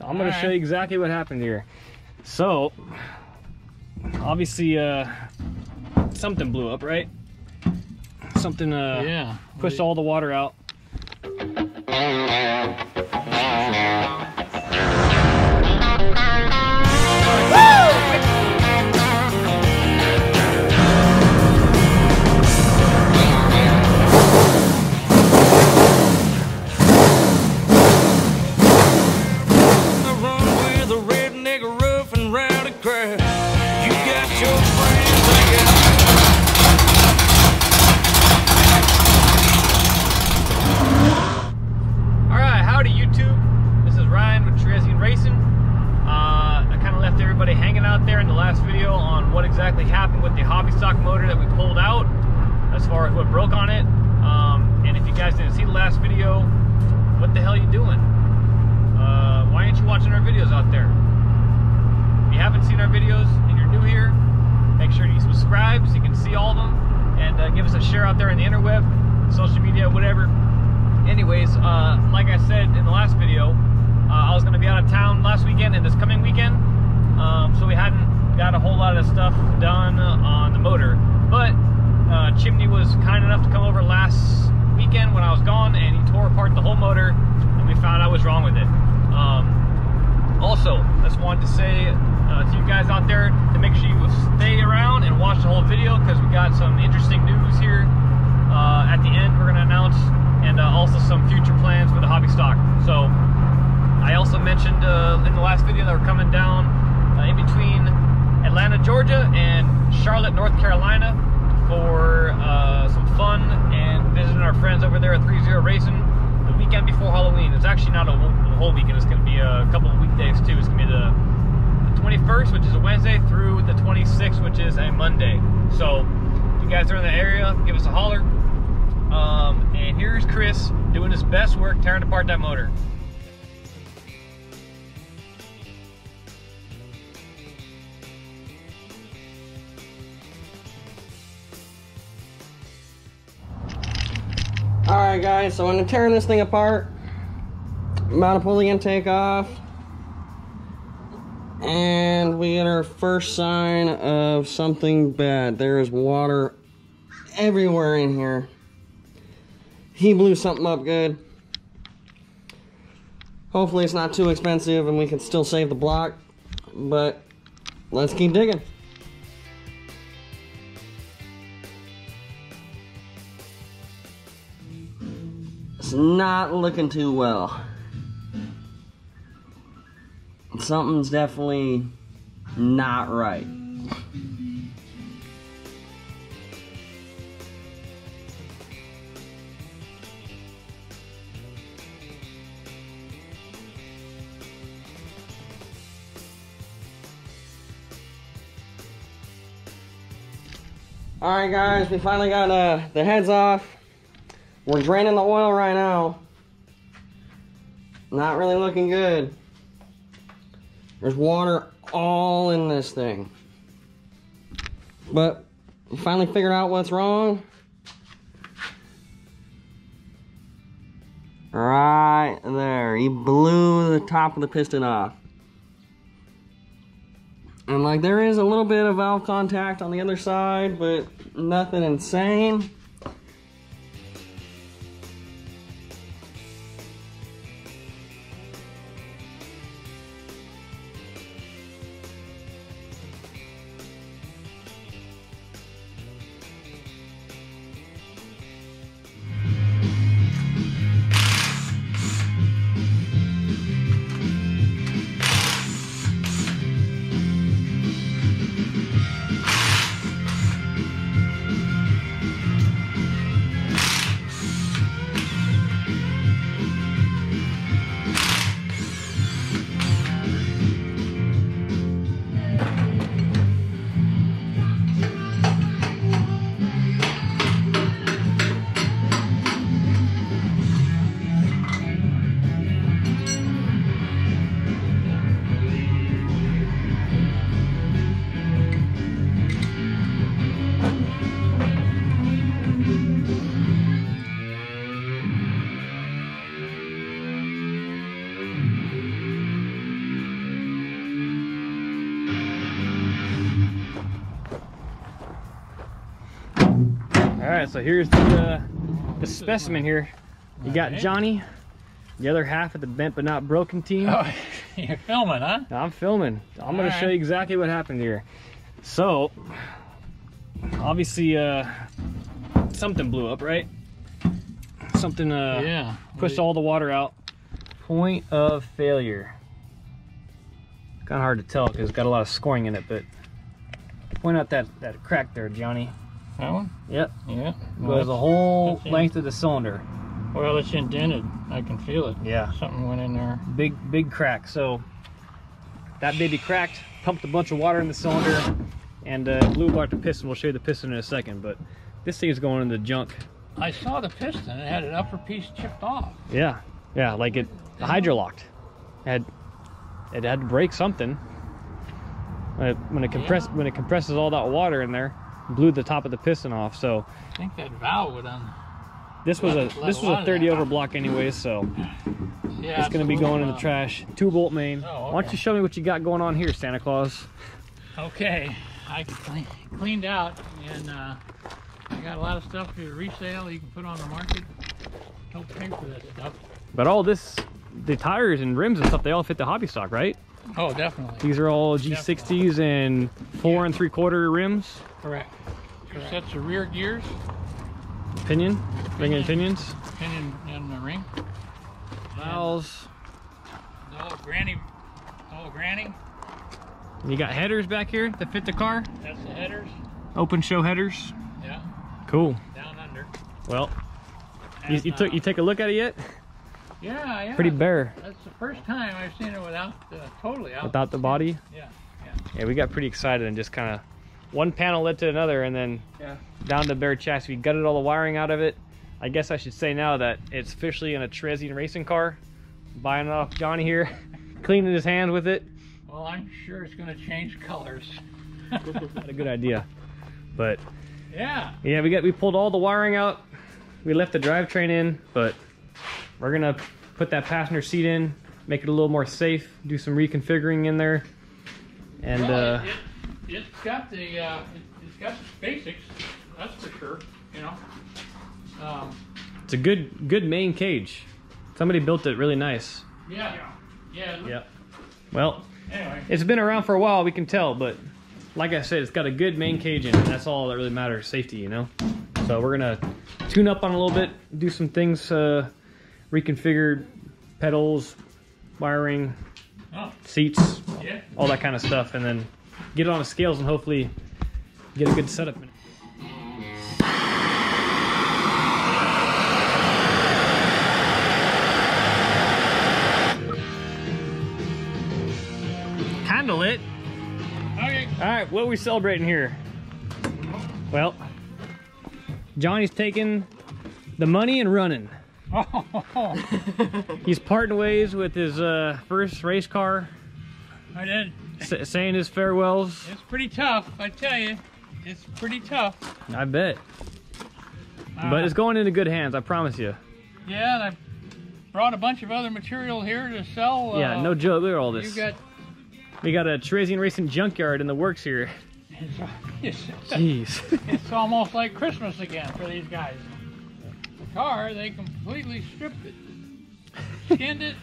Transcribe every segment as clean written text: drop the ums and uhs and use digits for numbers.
I'm gonna show you exactly what happened here. So, obviously, something blew up, right? Something pushed all the water out. Exactly happened with the hobby stock motor that we pulled out as far as what broke on it. And if you guys didn't see the last video, what the hell are you doing? Why aren't you watching our videos out there? If you haven't seen our videos and you're new here, make sure you subscribe so you can see all of them, and give us a share out there in the interweb, social media, whatever. Anyways, like I said in the last video, I was going to be out of town last weekend and this coming weekend, so we hadn't got a whole lot of stuff done on the motor, but Chimney was kind enough to come over last weekend when I was gone, and he tore apart the whole motor, and we found out what's wrong with it. Also, I just wanted to say to you guys out there to make sure you stay around and watch the whole video, because we got some interesting news here at the end we're going to announce, and also some future plans for the hobby stock. So I also mentioned in the last video that we're coming down in between Atlanta, Georgia and Charlotte, North Carolina for some fun and visiting our friends over there at 30 Racing the weekend before Halloween. It's actually not a whole weekend, it's going to be a couple of weekdays too. It's going to be the 21st, which is a Wednesday, through the 26th, which is a Monday. So if you guys are in the area, give us a holler. And here's Chris doing his best work tearing apart that motor. Alright guys, so I'm going to tear this thing apart. I'm about to pull the intake off. And we get our first sign of something bad. There is water everywhere in here. He blew something up good. Hopefully it's not too expensive and we can still save the block. But let's keep digging. It's not looking too well. Something's definitely not right. Alright guys, we finally got the heads off. We're draining the oil right now. Not really looking good. There's water all in this thing. But we finally figured out what's wrong. Right there. He blew the top of the piston off. And like there is a little bit of valve contact on the other side, but nothing insane. right, so here's the specimen here. You got Johnny, the other half of the bent but not broken team. Oh, you're filming, huh? I'm filming. I'm going to show you exactly what happened here. So, obviously, something blew up, right? Something pushed all the water out. Point of failure. Kind of hard to tell because it's got a lot of scoring in it, but point out that crack there, Johnny. That one? Yep. Yeah. Goes the whole length of the cylinder. Well, it's indented. I can feel it. Yeah. Something went in there. Big crack. So that baby cracked, pumped a bunch of water in the cylinder, and blew apart the piston. We'll show you the piston in a second, but this thing is going in the junk. I saw the piston. It had an upper piece chipped off. Yeah, like the hydro locked. It had to break something. When it compresses all that water in there, blew the top of the piston off. So I think that valve would this was a 30 over block anyways, so yeah, it's gonna be going in the trash. 2-bolt main. Oh, okay. Why don't you show me what you got going on here, Santa Claus? Okay, I cleaned out, and I got a lot of stuff for resale you can put on the market. Don't pay for that stuff. But all this, the tires and rims and stuff, they all fit the hobby stock, right? Oh, definitely. These are all G60s and 4 3/4 rims. Correct. 2 sets of rear gears. Pinion, ring and pinions. Pinion and the ring. Valves. Oh, granny. You got headers back here that fit the car. That's the headers. Open show headers. Yeah. Cool. Down under. Well, And, you take a look at it yet? Yeah. Pretty bare. That's the first time I've seen it without totally out. Without the body. Yeah. We got pretty excited and just kind of one panel led to another, and then down to bare chassis. We gutted all the wiring out of it. I guess I should say now that it's officially in a Trezzian racing car. Buying it off Johnny here, cleaning his hands with it. Well, I'm sure it's going to change colors. Not a good idea, but yeah, we pulled all the wiring out. We left the drivetrain in, but we're gonna put that passenger seat in, make it a little more safe, do some reconfiguring in there, and well, it's got the basics, that's for sure. You know, it's a good main cage. Somebody built it really nice. Yeah. Well, anyway, it's been around for a while, we can tell, but like I said, it's got a good main cage in it. That's all that really matters, safety, you know. So we're gonna tune up on it a little bit, do some things, reconfigured pedals, wiring, seats, all that kind of stuff, and then get it on the scales and hopefully get a good setup in it. Handle it. okay. All right, what are we celebrating here? Well, Johnny's taking the money and running. He's parting ways with his first race car. I did. Saying his farewells. It's pretty tough, I tell you. It's pretty tough. I bet. But it's going into good hands, I promise you. Yeah, and I brought a bunch of other material here to sell. Yeah, no joke. Look at all this. You We got a Trezzian Racing junkyard in the works here. Jeez. It's almost like Christmas again for these guys. The car, they completely stripped it. Skinned it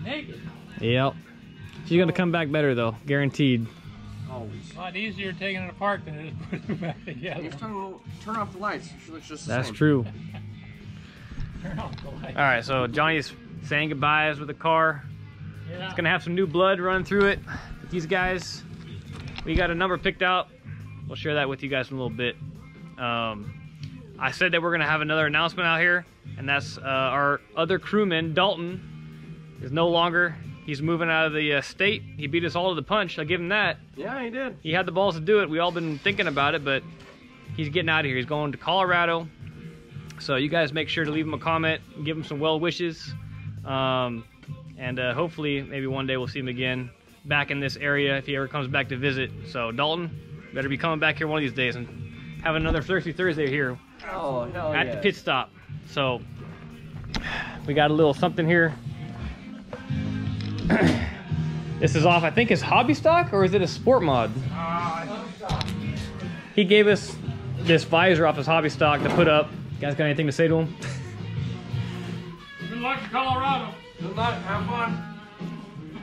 naked. Yep. She's gonna come back better though, guaranteed. Always. A lot easier taking it apart than it is putting it back together. Next time we'll turn off the lights. She looks just the That's same. true. Turn off the light. All right, so Johnny's saying goodbyes with the car. Yeah. It's gonna have some new blood running through it. With these guys, we got a number picked out. We'll share that with you guys in a little bit. I said that we're gonna have another announcement out here, and that's our other crewman, Dalton, is no longer. He's moving out of the state. He beat us all to the punch. I'll give him that. Yeah, he did. He had the balls to do it. We all been thinking about it, but he's getting out of here. He's going to Colorado. So you guys make sure to leave him a comment, give him some well wishes, and hopefully maybe one day we'll see him again back in this area if he ever comes back to visit. So Dalton, better be coming back here one of these days and have another Thirsty Thursday here Oh, hell at the pit stop. So we got a little something here. This is off, I think, his hobby stock, or is it a sport mod? He gave us this visor off his hobby stock to put up. You guys got anything to say to him? Good luck in Colorado. Good luck, have fun.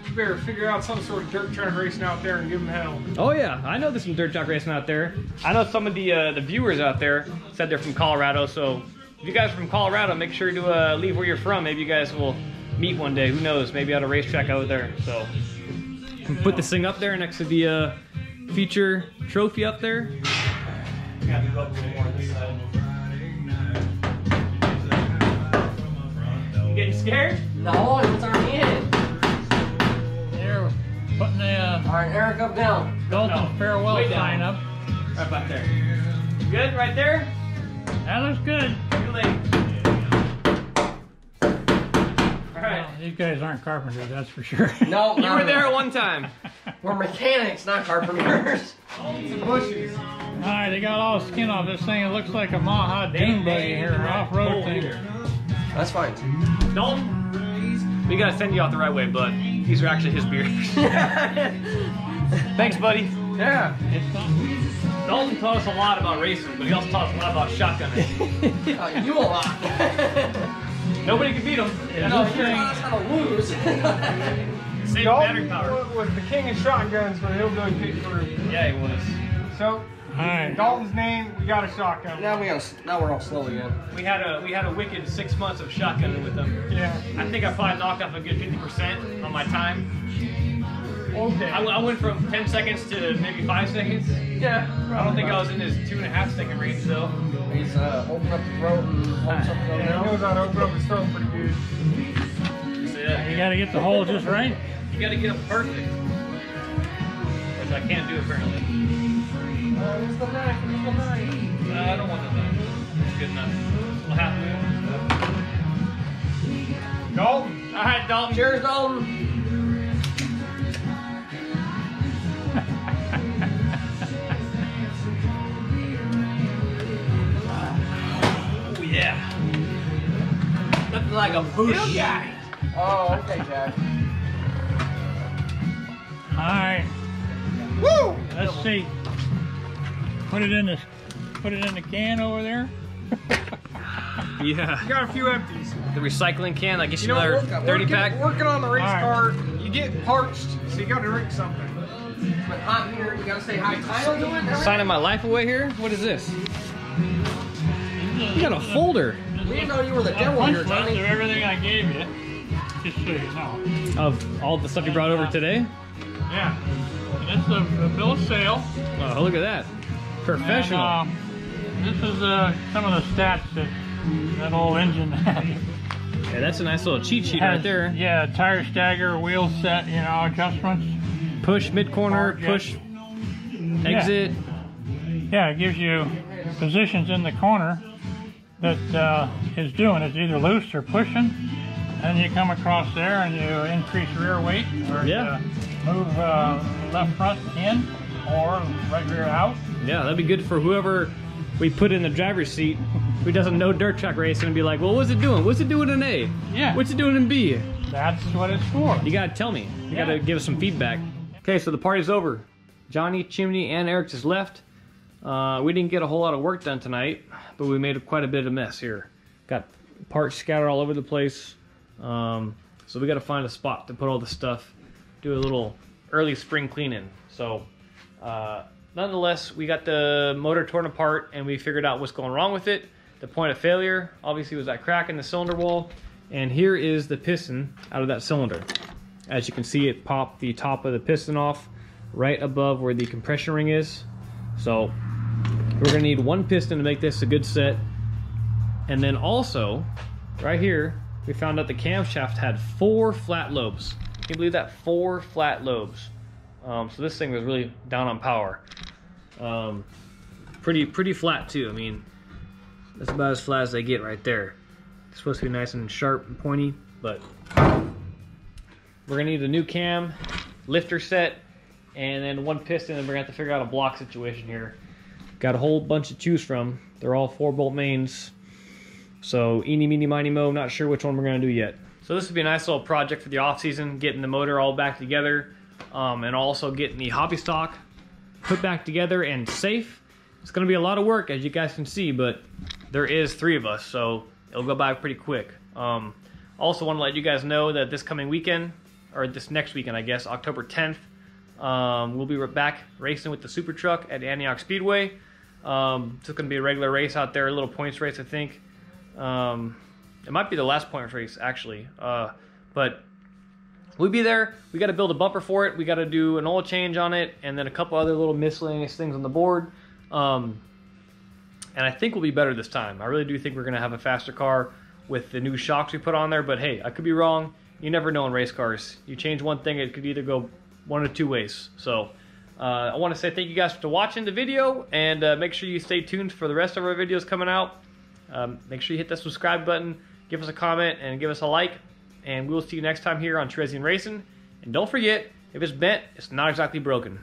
You better figure out some sort of dirt track racing out there and give them hell. Oh yeah, I know there's some dirt track racing out there. I know some of the viewers out there said they're from Colorado, so if you guys are from Colorado, make sure to leave where you're from. Maybe you guys will meet one day. Who knows? Maybe at a racetrack out there. So put this thing up there next to the feature trophy up there. Gotta move up a little more on this side. You getting scared? No, it's already in. Here, putting the All right, Eric, up down. Dalton farewell way sign down. up. Right back there. Good, right there? That looks good. Too late. Alright. Well, these guys aren't carpenters, that's for sure. No, You were there at one time. We're mechanics, not carpenters. Some bushes. All right, they got all the skin off this thing. It looks like a Maha dune buggy here, an off-road thing. That's fine. Dalton, we gotta send you out the right way, bud. These are actually his beers. Thanks, buddy. Yeah. It's something. Dalton taught us a lot about racing, but he also taught us a lot about shotgunning. You a lot. Nobody can beat him. No, you taught us how to lose. Save battery power. Dalton was the king of shotguns for the Hillbilly Pit Crew. Yeah, he was. So, All right. Dalton's name, we got a shotgun. now we're all slow again. We had a wicked 6 months of shotgunning with him. Yeah. I think I probably knocked off a good 50% on my time. Okay. I went from 10 seconds to maybe 5 seconds. Yeah. I don't think I was in his 2.5 second range though. He's open up the throat and hold something Yeah, he down. knows how to open up his throat pretty good. So, yeah, You got to get the hole just right. you gotta get him perfect. Which I can't do apparently. Where's the knife? Where's the knife? I don't want the knife. It's good enough. A little half move. Dalton. Alright, Dalton. Cheers, Dalton. Oh yeah. Nothing like a boost guy. Oh, okay, Jack. All right. Woo! Let's see. Put it in the can over there. Yeah. You got a few empties. The recycling can, I guess You know, another 30 pack. Working on the race All right. car, you get parched, so you gotta drink something. But hot here, you gotta say hi. Kyle doing it? Signing my life away here? What is this? You got a folder We didn't know you were the A devil punch here, list of Johnny. everything I gave you, just so you know. of all the stuff you brought over today. Yeah. And it's a bill of sale. Oh, look at that. Professional. And, this is some of the stats that old engine had. Yeah, that's a nice little cheat sheet right Has, there. Yeah, tire stagger, wheel set, adjustments. Push mid corner, Yeah. push exit. Yeah, it gives you positions in the corner that is doing. It's either loose or pushing. And you come across there and you increase rear weight or Yeah. you move left front in or right rear out. Yeah, that'd be good for whoever we put in the driver's seat who doesn't know dirt track racing and be like, well, what's it doing? What's it doing in A? Yeah. What's it doing in B? That's what it's for. You gotta tell me. You Yeah. gotta give us some feedback. Okay, so the party's over. Johnny, Chimney, and Eric just left. We didn't get a whole lot of work done tonight, but we made quite a bit of mess here. Got parts scattered all over the place. So we gotta find a spot to put all the stuff, do a little early spring cleaning. So nonetheless, we got the motor torn apart and we figured out what's going wrong with it. The point of failure obviously was that crack in the cylinder wall. And here is the piston out of that cylinder. As you can see, it popped the top of the piston off right above where the compression ring is. So we're gonna need one piston to make this a good set. And then also, right here, we found out the camshaft had 4 flat lobes. Can you believe that? 4 flat lobes. So this thing was really down on power. Pretty flat too. I mean, that's about as flat as they get right there. It's supposed to be nice and sharp and pointy, but we're gonna need a new cam, lifter set, and then one piston, and we're gonna have to figure out a block situation here. Got a whole bunch to choose from. They're all 4-bolt mains. So eeny, meeny, miny, mo, not sure which one we're gonna do yet. So this would be a nice little project for the off season, getting the motor all back together, and also getting the hobby stock put back together and safe. It's going to be a lot of work, as you guys can see, but there is 3 of us, so it'll go by pretty quick. Also want to let you guys know that this coming weekend, or this next weekend, I guess, October 10th, we'll be back racing with the Super Truck at Antioch Speedway. It's going to be a regular race out there, a little points race, I think. It might be the last points race, actually. But we'll be there. We got to build a bumper for it. We got to do an oil change on it, and then a couple other little miscellaneous things on the board. And I think we'll be better this time. I really do think we're going to have a faster car with the new shocks we put on there. But hey, I could be wrong. You never know in race cars. You change one thing, it could either go one of 2 ways. So I want to say thank you guys for watching the video, and make sure you stay tuned for the rest of our videos coming out. Make sure you hit that subscribe button, give us a comment, and give us a like. And we will see you next time here on Terezzian Racing. And don't forget, if it's bent, it's not exactly broken.